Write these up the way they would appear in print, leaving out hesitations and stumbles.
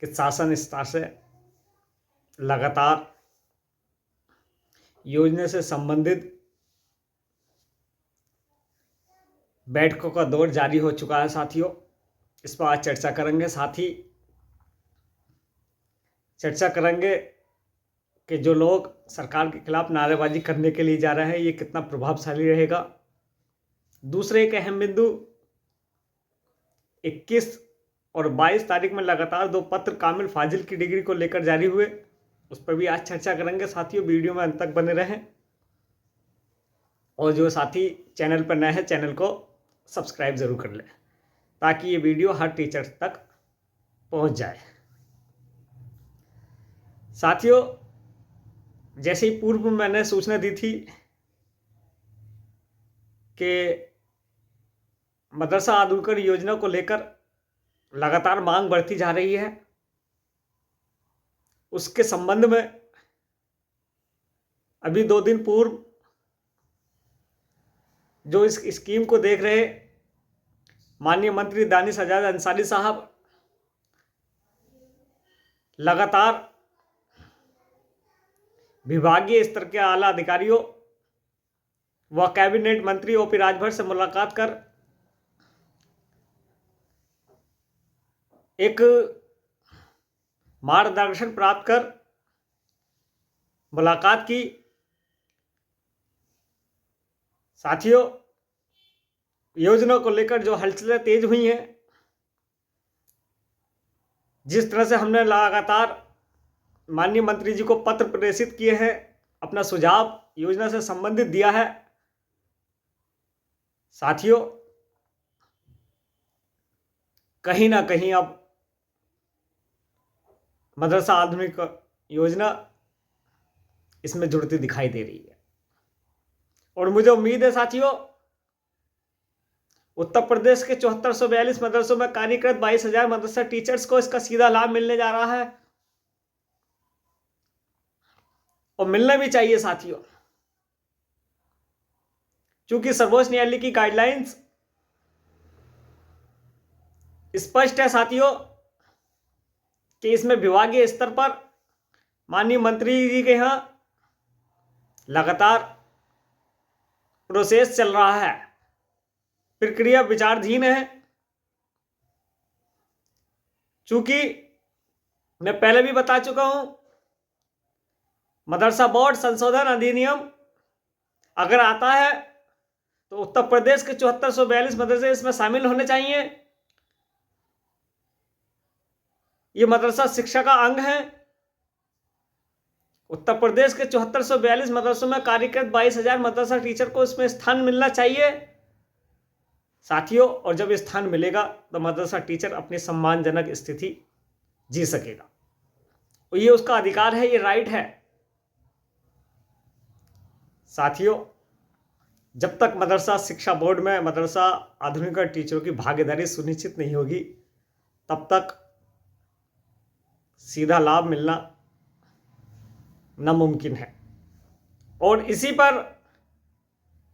कि शासन स्तर से लगातार योजना से संबंधित बैठकों का दौर जारी हो चुका है साथियों। इस पर आज चर्चा करेंगे। साथ ही चर्चा करेंगे कि जो लोग सरकार के खिलाफ नारेबाजी करने के लिए जा रहे हैं ये कितना प्रभावशाली रहेगा। दूसरे एक अहम बिंदु 21 और 22 तारीख में लगातार 2 पत्र कामिल फाजिल की डिग्री को लेकर जारी हुए, उस पर भी आज चर्चा करेंगे साथियों। वीडियो में अंत तक बने रहें और जो साथी चैनल पर नए हैं चैनल को सब्सक्राइब जरूर कर लें ताकि ये वीडियो हर टीचर तक पहुंच जाए। साथियों, जैसे ही पूर्व में मैंने सूचना दी थी कि मदरसा आधुनिकीकरण योजना को लेकर लगातार मांग बढ़ती जा रही है, उसके संबंध में अभी 2 दिन पूर्व जो इस स्कीम को देख रहे माननीय मंत्री दानिश आजाद अंसारी साहब लगातार विभागीय स्तर के आला अधिकारियों व कैबिनेट मंत्री ओपी राजभर से मुलाकात कर एक मार्गदर्शन प्राप्त कर मुलाकात की। साथियों, योजना को लेकर जो हलचलें तेज हुई हैं, जिस तरह से हमने लगातार माननीय मंत्री जी को पत्र प्रेषित किए हैं, अपना सुझाव योजना से संबंधित दिया है, साथियों कहीं ना कहीं अब मदरसा आधुनिक योजना इसमें जुड़ती दिखाई दे रही है। और मुझे उम्मीद है साथियों, उत्तर प्रदेश के 7442 मदरसों में कार्यरत 22,000 मदरसा टीचर्स को इसका सीधा लाभ मिलने जा रहा है और मिलना भी चाहिए साथियों, क्योंकि सर्वोच्च न्यायालय की गाइडलाइंस स्पष्ट है साथियों कि इसमें विभागीय स्तर पर माननीय मंत्री जी के यहां लगातार प्रोसेस चल रहा है, प्रक्रिया विचाराधीन है। चूंकि मैं पहले भी बता चुका हूं, मदरसा बोर्ड संशोधन अधिनियम अगर आता है तो उत्तर प्रदेश के 7442 मदरसे इसमें शामिल होने चाहिए। ये मदरसा शिक्षा का अंग है। उत्तर प्रदेश के 7442 मदरसों में कार्यरत 22,000 मदरसा टीचर को इसमें स्थान मिलना चाहिए साथियों। और जब स्थान मिलेगा तो मदरसा टीचर अपनी सम्मानजनक स्थिति जी सकेगा और ये उसका अधिकार है, ये राइट है साथियों। जब तक मदरसा शिक्षा बोर्ड में मदरसा आधुनिकीकरण टीचरों की भागीदारी सुनिश्चित नहीं होगी तब तक सीधा लाभ मिलना नामुमकिन है। और इसी पर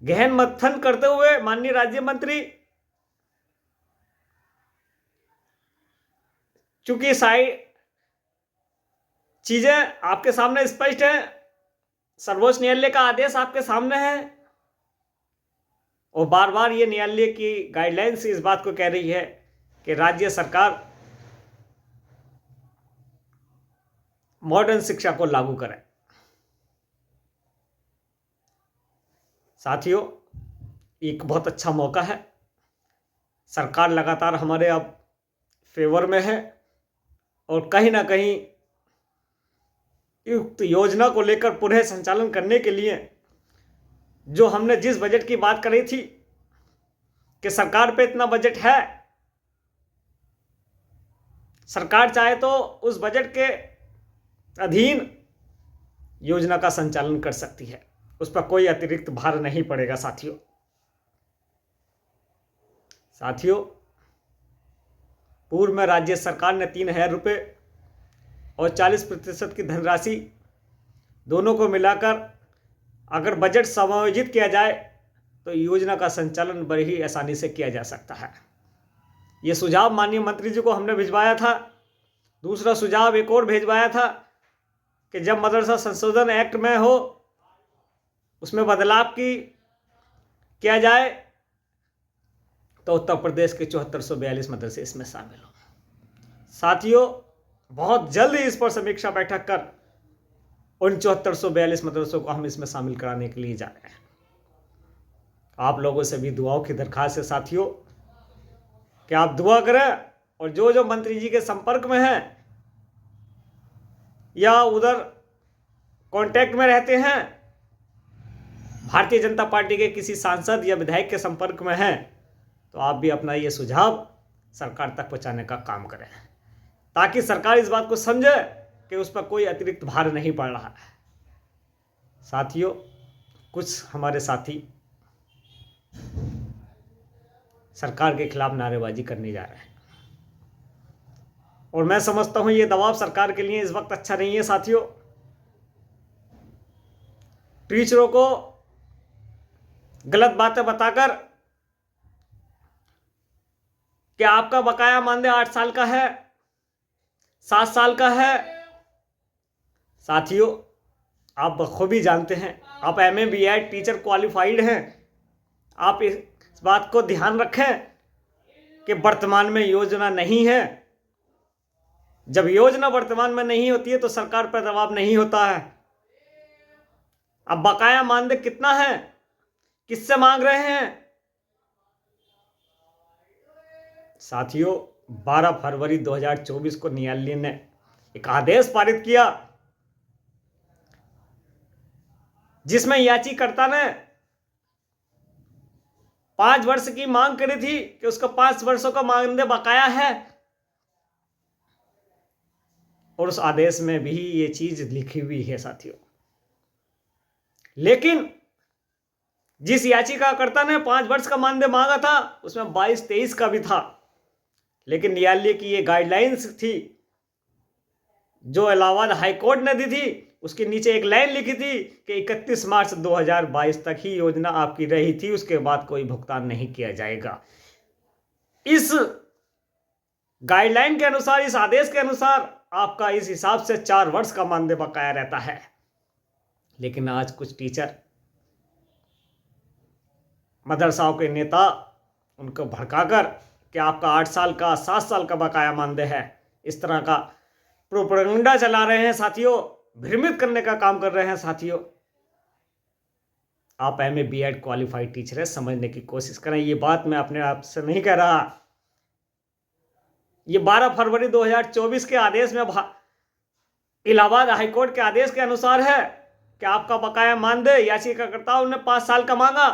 गहन मंथन करते हुए माननीय राज्य मंत्री, चूंकि सारी चीजें आपके सामने स्पष्ट है, सर्वोच्च न्यायालय का आदेश आपके सामने है और बार बार ये न्यायालय की गाइडलाइंस इस बात को कह रही है कि राज्य सरकार मॉडर्न शिक्षा को लागू करे। साथियों, एक बहुत अच्छा मौका है, सरकार लगातार हमारे अब फेवर में है और कहीं ना कहीं युक्त योजना को लेकर पुनः संचालन करने के लिए जो हमने जिस बजट की बात करी थी कि सरकार पे इतना बजट है, सरकार चाहे तो उस बजट के अधीन योजना का संचालन कर सकती है, उस पर कोई अतिरिक्त भार नहीं पड़ेगा साथियों। पूर्व में राज्य सरकार ने 3,000 रुपये और 40% की धनराशि दोनों को मिलाकर अगर बजट समायोजित किया जाए तो योजना का संचालन बड़ी ही आसानी से किया जा सकता है। ये सुझाव माननीय मंत्री जी को हमने भिजवाया था दूसरा सुझाव एक और भेजवाया था कि जब मदरसा संशोधन एक्ट में हो उसमें बदलाव किया जाए तो उत्तर प्रदेश के 7442 मदरसे इसमें शामिल हो। साथियों, बहुत जल्द ही इस पर समीक्षा बैठक कर उन 7442 मदरसों को हम इसमें शामिल कराने के लिए जा रहे हैं। आप लोगों से भी दुआओं की दरखास्त है साथियों कि आप दुआ करें, और जो जो मंत्री जी के संपर्क में हैं या उधर कांटेक्ट में रहते हैं, भारतीय जनता पार्टी के किसी सांसद या विधायक के संपर्क में हैं, तो आप भी अपना ये सुझाव सरकार तक पहुंचाने का काम करें, ताकि सरकार इस बात को समझे कि उस पर कोई अतिरिक्त भार नहीं पड़ रहा है। साथियों, कुछ हमारे साथी सरकार के खिलाफ नारेबाजी करने जा रहे हैं, और मैं समझता हूं ये दबाव सरकार के लिए इस वक्त अच्छा नहीं है। साथियों, टीचरों को गलत बातें बताकर कि आपका बकाया मानदेय 8 साल का है, 7 साल का है। साथियों, आप बखूबी जानते हैं, आप MA BEd टीचर क्वालिफाइड हैं। आप इस बात को ध्यान रखें कि वर्तमान में योजना नहीं है। जब योजना वर्तमान में नहीं होती है तो सरकार पर दबाव नहीं होता है। अब बकाया मानदेय कितना है, किससे मांग रहे हैं? साथियों, 12 फरवरी 2024 को न्यायालय ने एक आदेश पारित किया जिसमें याचिकाकर्ता ने 5 वर्ष की मांग करी थी कि उसका 5 वर्षों का मानदेय बकाया है, और उस आदेश में भी ये चीज लिखी हुई है साथियों। लेकिन जिस याचिकाकर्ता ने 5 वर्ष का मानदेय मांगा था उसमें 22-23 का भी था, लेकिन न्यायालय की ये गाइडलाइंस थी जो इलाहाबाद हाईकोर्ट ने दी थी, उसके नीचे एक लाइन लिखी थी कि 31 मार्च 2022 तक ही योजना आपकी रही थी, उसके बाद कोई भुगतान नहीं किया जाएगा। इस गाइडलाइन के अनुसार, इस आदेश के अनुसार आपका इस हिसाब से 4 वर्ष का मानदेय बकाया रहता है। लेकिन आज कुछ टीचर, मदरसाओं के नेता उनको भड़काकर कि आपका 8 साल का, 7 साल का बकाया मानदेय है, इस तरह का प्रोपेगेंडा चला रहे हैं साथियों, भ्रमित करने का काम कर रहे हैं। साथियों, आप MA BEd क्वालिफाइड टीचर है, समझने की कोशिश करें। ये बात मैं अपने आप से नहीं कह रहा, ये 12 फरवरी 2024 के आदेश में, इलाहाबाद हाईकोर्ट के आदेश के अनुसार है कि आपका बकाया मानदेय याचिकाकर्ताओं ने 5 साल का मांगा,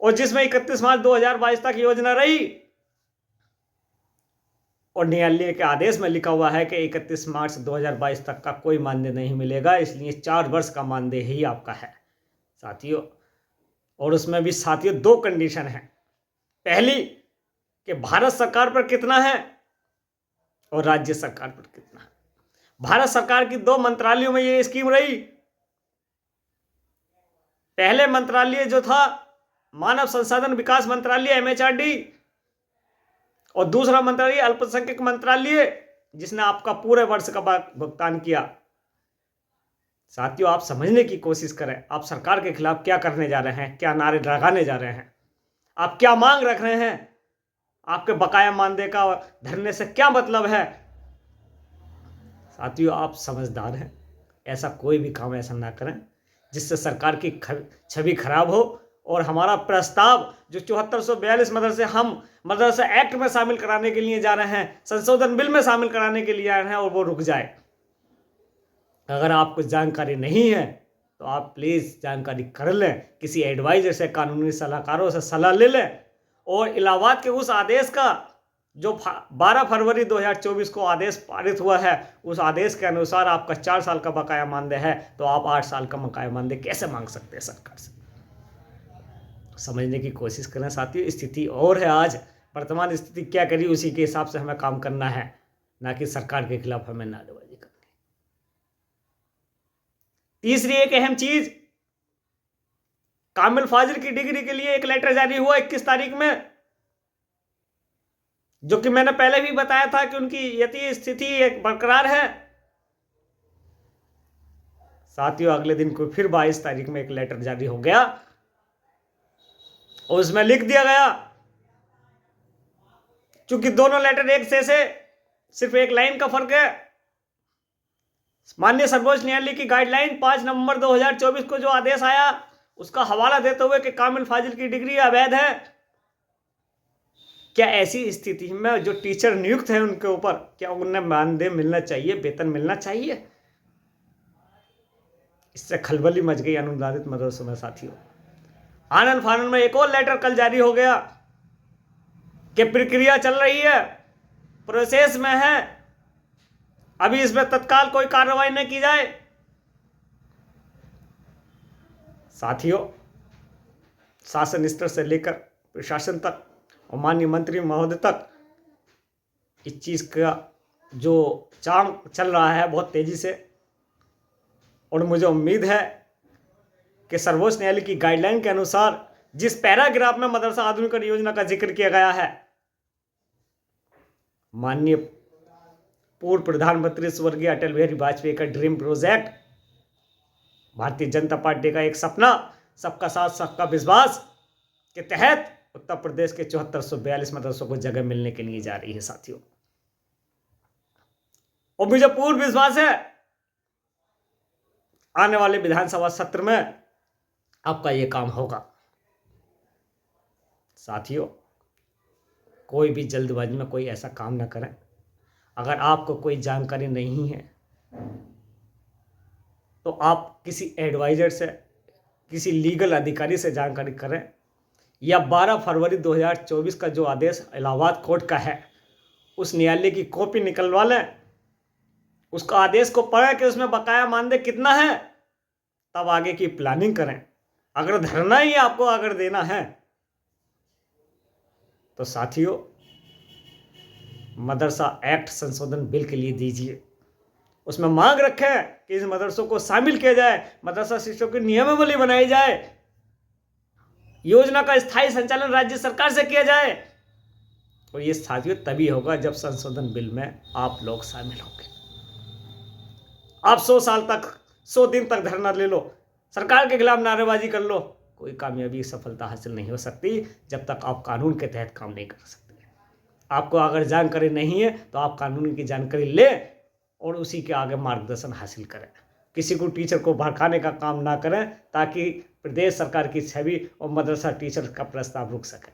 और जिसमें 31 मार्च 2022 तक योजना रही, और न्यायालय के आदेश में लिखा हुआ है कि 31 मार्च 2022 तक का कोई मानदेय नहीं मिलेगा, इसलिए 4 वर्ष का मानदेय ही आपका है साथियों। और उसमें भी साथियों 2 कंडीशन है। पहली कि भारत सरकार पर कितना है और राज्य सरकार पर कितना है। भारत सरकार की 2 मंत्रालयों में ये स्कीम रही। पहले मंत्रालय जो था मानव संसाधन विकास मंत्रालय MHRD, और दूसरा मंत्रालय अल्पसंख्यक मंत्रालय, जिसने आपका पूरे वर्ष का भुगतान किया। साथियों, आप समझने की कोशिश करें, आप सरकार के खिलाफ क्या करने जा रहे हैं, क्या नारे लगाने जा रहे हैं, आप क्या मांग रख रहे हैं, आपके बकाया मानदेय का धरने से क्या मतलब है। साथियों, आप समझदार हैं, ऐसा कोई भी काम ऐसा ना करें जिससे सरकार की छवि खराब हो, और हमारा प्रस्ताव जो 7442 मदरसे हम मदरसा एक्ट में शामिल कराने के लिए जा रहे हैं, संशोधन बिल में शामिल कराने के लिए आ रहे हैं, और वो रुक जाए। अगर आपको जानकारी नहीं है तो आप प्लीज़ जानकारी कर लें, किसी एडवाइजर से, कानूनी सलाहकारों से सलाह ले लें, और इलाहाबाद के उस आदेश का जो 12 फरवरी 2024 को आदेश पारित हुआ है, उस आदेश के अनुसार आपका 4 साल का बकाया मानदेय है, तो आप 8 साल का बकाया मानदेय कैसे मांग सकते हैं सरकार से। समझने की कोशिश करें साथियों, स्थिति और है आज, वर्तमान स्थिति क्या करी उसी के हिसाब से हमें काम करना है, ना कि सरकार के खिलाफ हमें नारेबाजी करनी। तीसरी एक अहम चीज, कामिल फाजिल की डिग्री के लिए एक लेटर जारी हुआ 21 तारीख में, जो कि मैंने पहले भी बताया था कि उनकी यथी स्थिति एक बरकरार है। साथियों, अगले दिन को फिर 22 तारीख में एक लेटर जारी हो गया और उसमें लिख दिया गया, चूंकि दोनों लेटर एक से सिर्फ एक लाइन का फर्क है। माननीय सर्वोच्च न्यायालय की गाइडलाइन 5 नवंबर 2024 को जो आदेश आया उसका हवाला देते हुए कि कामिल फाजिल की डिग्री अवैध है। क्या ऐसी स्थिति में जो टीचर नियुक्त है उनके ऊपर क्या उन्हें मानदेय मिलना चाहिए, वेतन मिलना चाहिए? इससे खलबली मच गई अनुदानित मदरसों में। साथियों, आनंद फानंद में एक और लेटर कल जारी हो गया कि प्रक्रिया चल रही है, प्रोसेस में है, अभी इसमें तत्काल कोई कार्रवाई न की जाए। साथियों, शासन स्तर से लेकर प्रशासन तक और माननीय मंत्री महोदय तक इस चीज का जो चाम चल रहा है बहुत तेजी से, और मुझे उम्मीद है कि सर्वोच्च न्यायालय की गाइडलाइन के अनुसार जिस पैराग्राफ में मदरसा आधुनिकरण योजना का जिक्र किया गया है, माननीय पूर्व प्रधानमंत्री स्वर्गीय अटल बिहारी वाजपेयी का dream project, Bharatiya Janata party का एक सपना, सबका साथ सबका विश्वास के तहत उत्तर प्रदेश के 7442 मदरसों को जगह मिलने के लिए जा रही है। साथियों, और मुझे पूर्ण विश्वास है आने वाले विधानसभा सत्र में आपका यह काम होगा। साथियों, कोई भी जल्दबाजी में कोई ऐसा काम ना करें। अगर आपको कोई जानकारी नहीं है तो आप किसी एडवाइजर से, किसी लीगल अधिकारी से जानकारी करें, या 12 फरवरी 2024 का जो आदेश इलाहाबाद कोर्ट का है उस न्यायालय की कॉपी निकलवा लें, उसका आदेश को पढ़ें कि उसमें बकाया मानदेय कितना है, तब आगे की प्लानिंग करें। अगर धरना ही आपको अगर देना है तो साथियों, मदरसा एक्ट संशोधन बिल के लिए दीजिए, उसमें मांग रखें कि इस मदरसों को शामिल किया जाए, मदरसा शिक्षकों की नियमावली बनाई जाए, योजना का स्थायी संचालन राज्य सरकार से किया जाए। और ये साथियों तभी होगा जब संशोधन बिल में आप लोग शामिल होंगे। आप 100 साल तक, 100 दिन तक धरना ले लो, सरकार के खिलाफ नारेबाजी कर लो, कोई कामयाबी, सफलता हासिल नहीं हो सकती जब तक आप कानून के तहत काम नहीं कर सकते। आपको अगर जानकारी नहीं है तो आप कानून की जानकारी लें और उसी के आगे मार्गदर्शन हासिल करें। किसी को टीचर को भड़काने का काम ना करें ताकि प्रदेश सरकार की छवि और मदरसा टीचर का प्रस्ताव रुक सके।